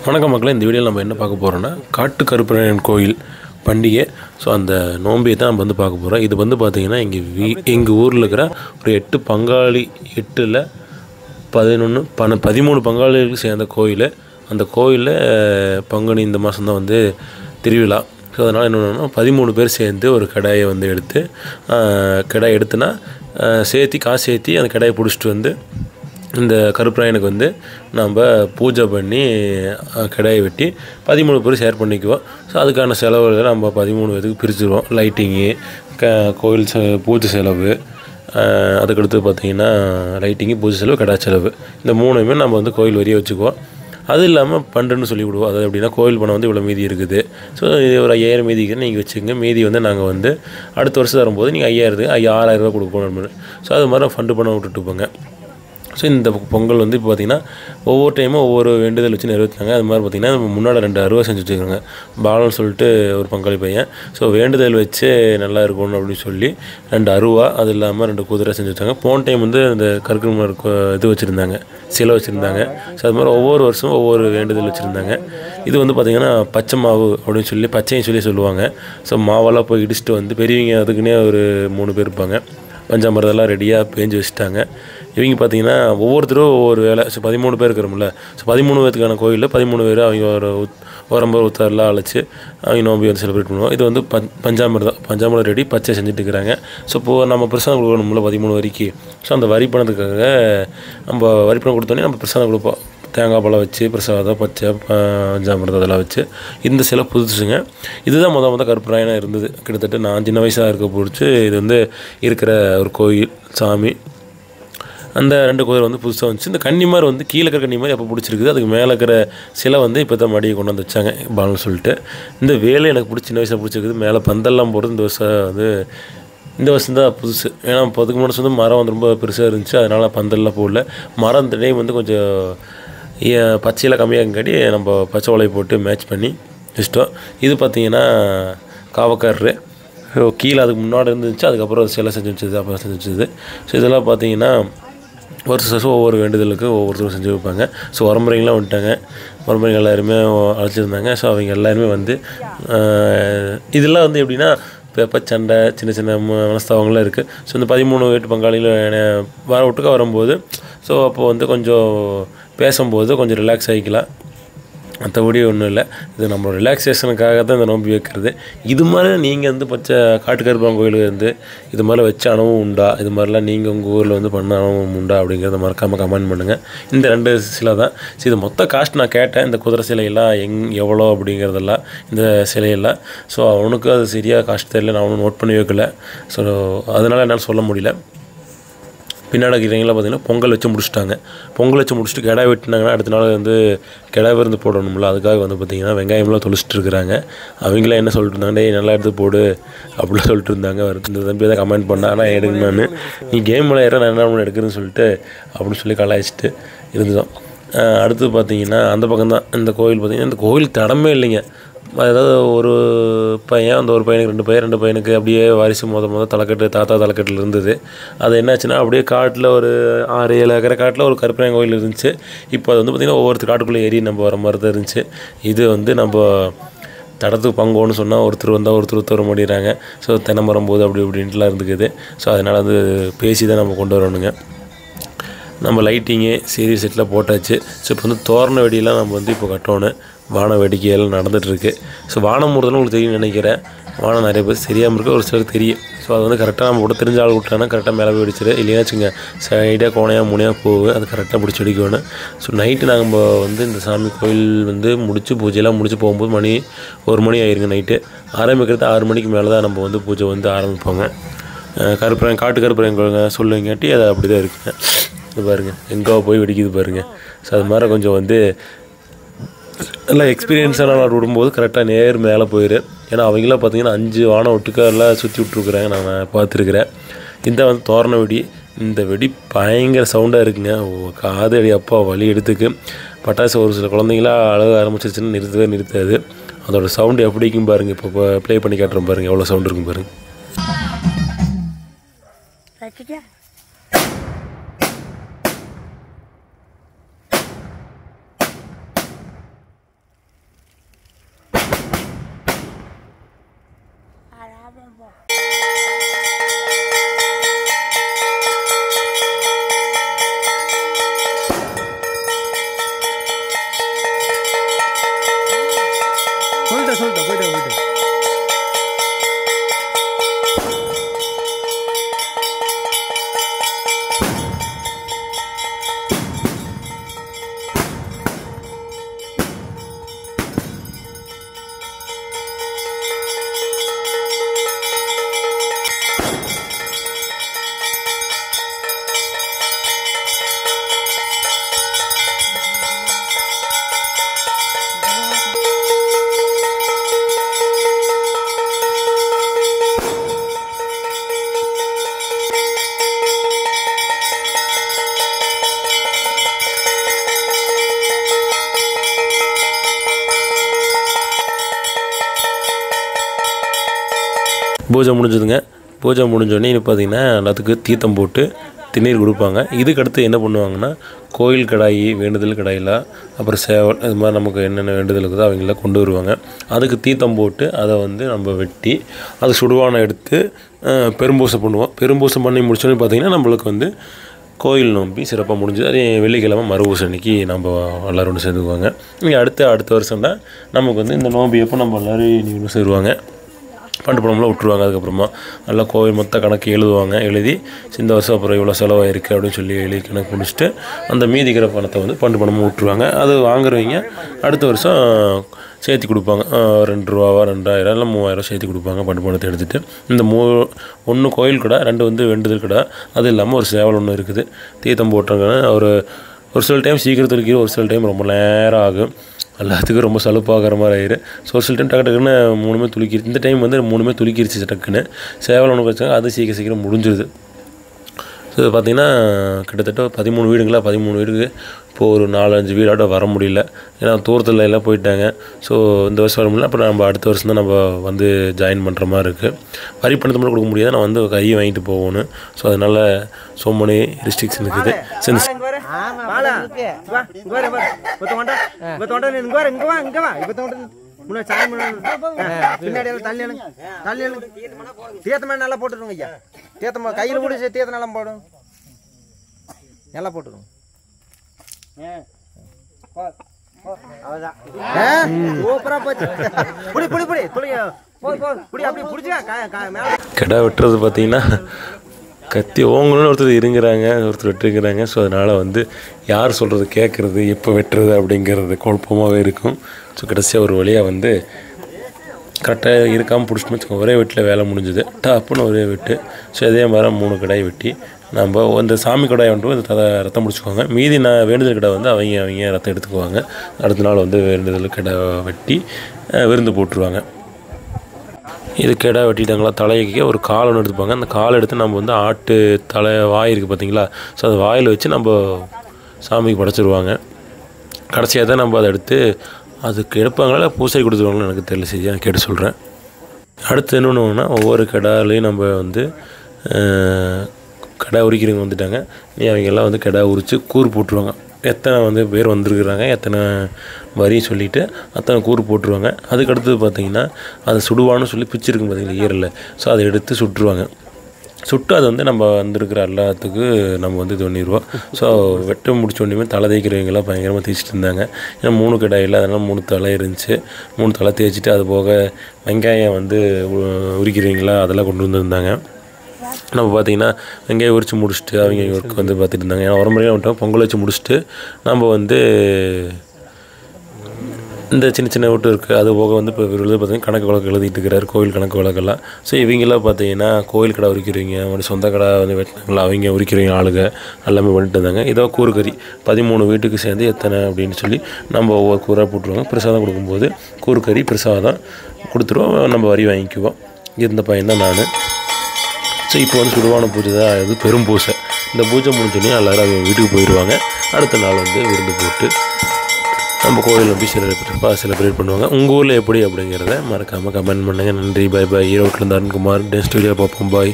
வணக்கம் மக்களே, இந்த வீடியோவில் நம்ம என்ன பார்க்க போகிறோன்னா காட்டு கருப்பராயன் கோயில் பண்டிகை. ஸோ அந்த நோம்பியை தான் நம்ம பார்க்க போகிறோம். இது பார்த்திங்கன்னா எங்கள் ஊரில் இருக்கிற ஒரு 8 பங்காளி 8ல் 13 பங்காளிகளுக்கு சேர்ந்த கோயில். அந்த கோயிலில் பங்குனி இந்த மாதம் தான் திருவிழா. ஸோ அதனால் என்ன பண்ணணும்னா 13 பேர் சேர்ந்து ஒரு கடாயை எடுத்து கடாய் எடுத்துனா காசு சேர்த்தி அந்த கடாயை பிடிச்சிட்டு இந்த கருப்பராயனுக்கு நம்ம பூஜை பண்ணி கடாயை வெட்டி 13 பேர் ஷேர் பண்ணிக்குவோம். ஸோ அதுக்கான செலவுகளை நம்ம 13 பேருக்கு பிரிச்சுருவோம். லைட்டிங்கு, கோயில் பூஜை செலவு, அதுக்கடுத்து பார்த்திங்கன்னா லைட்டிங்கு, பூஜை செலவு, கடை செலவு, இந்த 3மே நம்ம கோயில் வரியை வச்சுக்குவோம். அது இல்லாமல் பண்டுன்னு சொல்லி விடுவோம். அது எப்படின்னா கோயில் பணம் இவ்வளோ மீதி இருக்குது. ஸோ இது ஒரு 5000 மீதிக்கு நீங்கள் வச்சுக்கோங்க. மீதி நாங்கள் அடுத்த வருஷம் வரும்போது நீங்கள் 6000 ரூபா கொடுக்கணும். ஸோ அது மாதிரி ஃபண்டு பணம் விட்டுட்டுப்போங்க. ஸோ இந்த பொங்கல் இப்போ பார்த்திங்கன்னா ஒவ்வொரு டைமும் ஒவ்வொரு வேண்டுதல் வச்சு நிறைவேற்றினாங்க. அது மாதிரி பார்த்திங்கன்னா முன்னாடி 2 அருவா செஞ்சு வச்சுருக்காங்க. பாலன்னு சொல்லிட்டு ஒரு பங்காளி பையன். ஸோ வேண்டுதல் வச்சு நல்லா இருக்கணும் அப்படின்னு சொல்லி 2 அருவா, அது இல்லாமல் 2 குதிரை செஞ்சு வச்சாங்க. போன டைம் இந்த கருக்கமர் இது வச்சுருந்தாங்க, சிலை வச்சுருந்தாங்க. ஸோ அது மாதிரி ஒவ்வொரு வருஷமும் ஒவ்வொரு வேண்டுதல் வச்சுருந்தாங்க. இது பார்த்திங்கன்னா பச்சை மாவு அப்படின்னு சொல்லி பச்சைன்னு சொல்லுவாங்க. ஸோ மாவெல்லாம் போய் இடிச்சுட்டு பெரியவங்க அதுக்குன்னே ஒரு 3 பேர் இருப்பாங்க. பஞ்சாமிரதெல்லாம் ரெடியாக பேஞ்சு வச்சுட்டாங்க. இவங்க பார்த்திங்கன்னா ஒவ்வொருத்தரும் ஒவ்வொரு வேலை. ஸோ 13 பேர் இருக்கிறோம்ல. ஸோ 13 பேருக்கான கோயிலில் 13 பேர் அவங்க ஒரு உரம்பர் உத்தாரெலாம் அழைச்சி அவங்க நோம்பி செலிப்ரேட் பண்ணுவோம். இது பஞ்சாமிரதம் ரெடி பச்சை செஞ்சுட்டு இருக்கிறாங்க. ஸோ இப்போது நம்ம பிரசாதம் கொடுக்கணும்ல 13 வரிக்கு. ஸோ அந்த வரி பணத்துக்காக நம்ம வரி பணம் கொடுத்தோன்னே நம்ம பிரசாதம் கொடுப்போம். தேங்காய் பழம் வச்சு பிரசாதம், பச்சை, பஞ்சாமிரதம் அதெல்லாம் வச்சு. இந்த சிலை புதுசுங்க. இதுதான் முதல் கருப்பராயனாக இருந்தது. கிட்டத்தட்ட நான் சின்ன வயசாக இருக்க பிடிச்சி இது இருக்கிற ஒரு கோயில் சாமி. அந்த 2 குதிரை புதுசாக வந்துச்சு. இந்த கன்னிமார் கீழே இருக்கிற கன்னிமார் எப்போ பிடிச்சிருக்குது. அதுக்கு மேலே இருக்கிற சிலை இப்போ தான் மடியை கொண்டு வச்சாங்க பாலன்னு சொல்லிட்டு. இந்த வேலை எனக்கு சின்ன வயசாக பிடிச்சிருக்குது. மேலே பந்தல்லாம் போடுறது இந்த வருஷம் தான் புதுசு. ஏன்னா அதுக்கு முன்னாடி மரம் ரொம்ப பெருசாக இருந்துச்சு. அதனால் பந்தல்லாம் போடல. மரம் இந்த டைம் கொஞ்சம் பச்சையில் கம்மியாகங்காட்டி நம்ம பச்சை ஓலையை போட்டு மேட்ச் பண்ணி இஷ்டம். இது பார்த்திங்கன்னா காவக்காரரு. கீழே அதுக்கு முன்னாடி இருந்துச்சு. அதுக்கப்புறம் சிலை செஞ்சு வச்சது, அப்புறம் செஞ்சு வச்சது. ஸோ இதெல்லாம் பார்த்திங்கன்னா வருஷம் ஒவ்வொரு வேண்டுதலுக்கு ஒவ்வொருத்தரும் செஞ்சு வைப்பாங்க. ஸோ வரமுறைங்களாம் வந்துட்டாங்க. வரமுறைங்க எல்லாருமே அழைச்சிருந்தாங்க. ஸோ அவங்க எல்லாருமே இதெல்லாம் எப்படின்னா இப்போ சண்டை சின்ன சின்ன மனஸ்தாபங்கள்லாம் இருக்குது. ஸோ இந்த 13 வீட்டு பங்காளிகள் வர விட்டுக்க வரும்போது ஸோ அப்போது கொஞ்சம் பேசும்போது கொஞ்சம் ரிலாக்ஸ் ஆகிக்கலாம். மற்றபடி ஒன்றும் இல்லை. இது நம்ம ரிலாக்ஸேஷனுக்காக தான் இந்த நோம்பி வைக்கிறது. இது மாதிரி நீங்கள் பச்சை காட்டுக்கருப்பராயன் கோயிலுக்கு இது மாதிரி வச்ச அனுபவம் உண்டா? இது மாதிரிலாம் நீங்கள் உங்கள் ஊரில் பண்ண அனுபவம் உண்டா அப்படிங்கிறத மறக்காமல் கமெண்ட் பண்ணுங்கள். இந்த 2 சிலை தான். ஸோ இது மொத்த காஸ்ட் நான் கேட்டேன். இந்த குதிரை சிலையெல்லாம் எவ்வளோ அப்படிங்கிறதெல்லாம், இந்த சிலையெல்லாம். ஸோ அவனுக்கு அது சரியாக காஸ்ட் தெரியல. நான் அவனும் நோட் பண்ணி வைக்கல. ஸோ அதனால் என்னால் சொல்ல முடியல. பின்னாடி இருக்கிறவங்களாம் பார்த்திங்கன்னா பொங்கல் வச்சு முடிச்சுட்டாங்க. பொங்கல் வச்சு முடிச்சுட்டு கிடா வெட்டினாங்கன்னா அடுத்த நாள் கிடா விருந்து போடணும்ல. அதுக்காக பார்த்திங்கன்னா வெங்காயம்லாம் தொளிச்சிட்டு இருக்கிறாங்க. அவங்களாம் என்ன சொல்லிட்டு இருந்தாங்க, டேய் நல்லா எடுத்து போடு அப்படிலாம் சொல்லிட்டு இருந்தாங்க. இந்த தம்பி தான் கமெண்ட் பண்ணால் ஆனால் எடுக்கணும்னு, நீ கேம் விளையாடுற நான் என்ன எடுக்கிறேன்னு சொல்லிட்டு அப்படின்னு சொல்லி கலாய்ச்சிட்டு இருந்தோம். அடுத்து பார்த்திங்கன்னா அந்த பக்கம் தான் இந்த கோயில். பார்த்திங்கன்னா இந்த கோயில் தடமே இல்லைங்க. அதாவது ஒரு பையன், ஒரு பையனுக்கு 2 பையனுக்கு அப்படியே வாரிசு தலைக்கட்டு, தாத்தா தலைக்கட்டில் இருந்தது. அது என்னாச்சுன்னா அப்படியே காட்டில் ஒரு 6-7 ஏக்கரை காட்டில் ஒரு கருப்பராயன் கோயில் இருந்துச்சு. இப்போ அது பார்த்திங்கன்னா ஒவ்வொருத்தர் காட்டுக்குள்ளே ஏறி நம்ம வர மாதிரி தான் இருந்துச்சு. இது நம்ம தடத்துக்கு பங்குன்னு சொன்னால் ஒருத்தர் வர மாட்டேங்கிறாங்க. ஸோ தென்னை மரம் போது அப்படி இப்படின்ட்டுலாம் இருந்துக்குது. ஸோ அதனால் பேசி தான் நம்ம கொண்டு வரணுங்க. நம்ம லைட்டிங்கு சீரியல் செட்டில் போட்டாச்சு. ஸோ இப்போ தோரண வெடியெல்லாம் நம்ம இப்போ கட்டணும். வான வேடிக்கையெல்லாம் நடந்துகிட்ருக்கு. ஸோ வானம் மூடுறதுன்னு உங்களுக்கு தெரியும்னு நினைக்கிறேன். வானம் நிறைய பேர் தெரியாமல் இருக்குது, ஒரு சிலருக்கு தெரியும். ஸோ அது கரெக்டாக நம்ம கூட தெரிஞ்ச ஆள் விட்டாங்கன்னா கரெக்டாக மேலே போய் வெடிச்சிடு. இல்லையாச்சுங்க சைடாக கோணையாக முனையாக போகுது. அது கரெக்டாக பிடிச்சி வெடிக்கணும். ஸோ நைட்டு நாங்கள் இந்த சாமி கோயில் முடித்து பூஜையெல்லாம் முடித்து போகும்போது 1 மணி ஆயிருங்க. நைட்டு ஆரம்பிக்கிறது 6 மணிக்கு மேலே தான் நம்ம பூஜை ஆரம்பிப்போங்க. கருப்பராயன் காட்டு கருப்பராயன் சொல்லுங்காட்டி அது அப்படி தான் இருக்குங்க. இது பாருங்கள் எங்கே போய் வெடிக்குது பாருங்கள். ஸோ அது மாதிரி கொஞ்சம் நல்லா எக்ஸ்பீரியன்ஸான நான் விடும்போது கரெக்டாக நேர் மேலே போயிடும். ஏன்னா அவங்களாம் பார்த்திங்கன்னா 5 வானம் ஒட்டுக்க எல்லாம் சுற்றி விட்ருக்குறாங்க. நான் பார்த்துருக்குறேன். இந்த தோரண வெடி, இந்த வெடி பயங்கர சவுண்டாக இருக்குங்க. காது அடி அப்பா வலி எடுத்துக்கு. பட்டாசு ஒரு சில குழந்தைங்களாம் அழக ஆரம்பிச்சிருச்சுன்னு நிறுத்தாது. அதோடய சவுண்டு எப்படி இருக்கும் பாருங்கள். இப்போ ப்ளே பண்ணி காட்டுறோம் பாருங்கள், எவ்வளோ சவுண்டு இருக்கும் பாருங்கள். பூஜை முடிஞ்சதுங்க. பூஜை முடிஞ்சோடனே இப்போ பார்த்திங்கன்னா எல்லாத்துக்கும் தீர்த்தம் போட்டு திருநீர் கொடுப்பாங்க. இதுக்கடுத்து என்ன பண்ணுவாங்கன்னா கோயில் கடாயி, வேண்டுதல் கடாயெல்லாம், அப்புறம் சேவல், இது மாதிரி நமக்கு என்னென்ன வேண்டுதல் இருக்குதோ அவங்களாம் கொண்டு வருவாங்க. அதுக்கு தீர்த்தம் போட்டு அதை வந்து நம்ம வெட்டி அது சுடுவானை எடுத்து பெரும்பூசை பண்ணுவோம். பெரும்பூசை பண்ணி முடிச்சோன்னே பார்த்திங்கன்னா நம்மளுக்கு வந்து கோயில் நோம்பி சிறப்பாக முடிஞ்சது. அதே வெள்ளிக்கிழமை மறுபூசை அன்றைக்கி நம்ம எல்லோரும் ஒன்று சேர்ந்துக்குவாங்க. இங்கே அடுத்த வருஷம் தான் நமக்கு வந்து இந்த நோம்பி எப்போ நம்ம எல்லோரும் நீங்களும் சேருவாங்க. பண்டு பணம்லாம் விட்டுருவாங்க. அதுக்கப்புறமா நல்லா கோவில் மொத்த கணக்கு எழுதுவாங்க. எழுதி இந்த வருஷம் அப்புறம் இவ்வளோ செலவாயிருக்கு அப்படின்னு சொல்லி எழுதி கணக்கு முடிச்சுட்டு அந்த மீதிக்கிற பணத்தை வந்து பண்டு பணமாக விட்டுருவாங்க. அது வாங்குறவங்க அடுத்த வருஷம் சேர்த்து கொடுப்பாங்க. 2 ரூபாவா 2000 இல்லை 3000 சேர்த்து கொடுப்பாங்க பண்டு பணத்தை எடுத்துகிட்டு. இந்த 1 கோயில் கடை, 2 வந்து வேண்டுதல் கடை, அது இல்லாமல் ஒரு சேவல் ஒன்று இருக்குது. தீர்த்தம் போட்டுருங்க. ஒரு சில டைம் சீக்கிரம் துளிக்கிற, ஒரு சில டைம் ரொம்ப நேரம் ஆகும். எல்லாத்துக்கும் ரொம்ப சலுப்பாகிற மாதிரி ஆயிடும். ஸோ ஒரு சில டைம் டக்குன்னு 3மே துளிக்கிடுச்சு. இந்த டைம் வந்து 3மே துளிக்கிடுச்சு டக்குன்னு. சேவல் ஒன்று வச்சாங்க, அது சீக்கிரம் முடிஞ்சிடுது. ஸோ இது பார்த்திங்கன்னா கிட்டத்தட்ட 13 வீடுங்களா, 13 வீடுக்கு இப்போது ஒரு 4-5 வீடோட வர முடியல. ஏன்னா தூரத்தில் எல்லாம் போயிட்டாங்க. ஸோ இந்த வருஷம் வர முடியல. அப்புறம் நம்ம அடுத்த வருஷம் தான் நம்ம வந்து ஜாயின் பண்ணுற மாதிரி இருக்குது. வரி பணத்தை மட்டும் கொடுக்க முடியாது, நான் வந்து கையை வாங்கிட்டு போகணும். ஸோ அதனால் so many restrictions இருக்குது. கையில் கூட தீர்த்த நல்லா போடும், நல்லா போட்டுருங்க. கிடா வெட்டுறது பார்த்தீங்கன்னா கத்தி ஓங்கணும்னு ஒருத்தர் இருங்கிறாங்க, ஒருத்தர் வெட்டுங்கிறாங்க. ஸோ அதனால் வந்து யார் சொல்கிறது கேட்குறது, எப்போ வெட்டுறது அப்படிங்கிறது குழப்பமாகவே இருக்கும். ஸோ கடைசியாக ஒரு வழியாக வந்து கரெக்டாக இருக்காமல் பிடிச்சிட்டு வச்சுக்கோங்க. ஒரே வெட்டில் வேலை முடிஞ்சுது. டப்புன்னு ஒரே வெட்டு. ஸோ அதே மாதிரி 3 கடாய் வெட்டி நம்ம இந்த சாமி கடாயை வந்துட்டு இந்த ரத்தம் முடிச்சுக்குவாங்க. மீதி வேண்டுதல் கடை வந்து அவங்க ரத்தம் எடுத்துக்குவாங்க. அடுத்த நாள் வந்து வேண்டுதல் கடை வெட்டி விருந்து போட்டுருவாங்க. இது கெடா வெட்டிட்டாங்களா, தலைக்கு ஒரு கால் ஒன்று எடுத்துப்பாங்க. அந்த கால் எடுத்து நம்ம வந்து ஆட்டு தலை வாய் இருக்குது பார்த்தீங்களா, ஸோ அது வாயில் வச்சு நம்ம சாமிக்கு படைச்சிருவாங்க. கடைசியாக தான் நம்ம அதை எடுத்து அதுக்கு எடுப்பாங்களா பூசை கொடுத்துருவாங்களா எனக்கு தெரியல, சரியா நான் கேட்டு சொல்கிறேன். அடுத்து என்ன பண்ணுவோம்னா ஒவ்வொரு கெடாலையும் நம்ம வந்து கடை உரிக்கிறவங்க வந்துட்டாங்க. அவங்கெல்லாம் வந்து கடை உரித்து கூறு போட்டுருவாங்க. எத்தனை வந்து பேர் வந்திருக்குறாங்க, எத்தனை வரி சொல்லிவிட்டு அத்தனை கூறு போட்டுருவாங்க. அதுக்கடுத்தது பார்த்திங்கன்னா அதை சுடுவான்னு சொல்லி பிச்சிருக்கும் பார்த்திங்களா ஈரலில், ஸோ அதை எடுத்து சுட்டுருவாங்க. சுட்டு அதை வந்து நம்ம வந்திருக்கிற எல்லாத்துக்கு நம்ம வந்து இது பண்ணிடுவோம். ஸோ வெட்ட முடிச்ச உடனே தலை தேய்க்கிறவங்கெல்லாம் பயங்கரமாக தேய்ச்சிட்டு இருந்தாங்க. ஏன்னா 3 கடாயில் அதனால் 3 தலை இருந்துச்சு. 3 தலை தேய்ச்சிட்டு அது போக வெங்காயம் வந்து உரிக்கிறவங்களா அதெல்லாம் கொண்டு வந்துருந்தாங்க. நம்ம பார்த்திங்கன்னா வெங்காயம் உரித்து முடிச்சுட்டு அவங்க ஒர்க் வந்து பார்த்துட்டு இருந்தாங்க. ஏன்னா உரமுறையாக விட்டோம் பொங்கல் வச்சு முடிச்சுட்டு நம்ம வந்து இந்த சின்ன வீட்டு இருக்குது. அது போக வந்து இப்போ இவர் பார்த்திங்கன்னா கணக்கு வழக்கு எழுதிட்டு இருக்கிறார், கோவில் கணக்கு வழக்கெல்லாம். ஸோ இவங்கெல்லாம் பார்த்திங்கன்னா கோயில் கடை உரிக்கிறவங்க, அவங்க சொந்த கடை வந்து வெட்டினாங்களா அவங்க உரிக்கிறவங்க ஆளுங்க எல்லாமே பண்ணிட்டு இருந்தாங்க. இதோ கூறுக்கறி 13 வீட்டுக்கு சேர்ந்து எத்தனை அப்படின்னு சொல்லி நம்ம ஒவ்வொரு கூறாக போட்டுருவாங்க. பிரசாதம் கொடுக்கும்போது கூறுக்கறி பிரசாதம் கொடுத்துருவோம், நம்ம வரி வாங்கிக்குவோம். இந்த பையன் தான் நான். ஸோ இப்போ வந்து சுடுவான பூஜை தான், அது பெரும் பூஜை. இந்த பூஜை முடிஞ்சோடனே எல்லோரும் அவங்க வீட்டுக்கு போயிடுவாங்க. அடுத்த நாள் வந்து விருந்து போட்டு நம்ம கோயிலில் போய் செலிப்ரேட் பண்ணுவாங்க. உங்கள் ஊரில் எப்படி அப்படிங்கிறத மறக்காமல் கமெண்ட் பண்ணுங்கள். நன்றி, பாய் பாய். ஈரோட்டில் இருந்து அருண்குமார், நெக்ஸ்ட் வீடியோ பார்ப்போம், பாய்.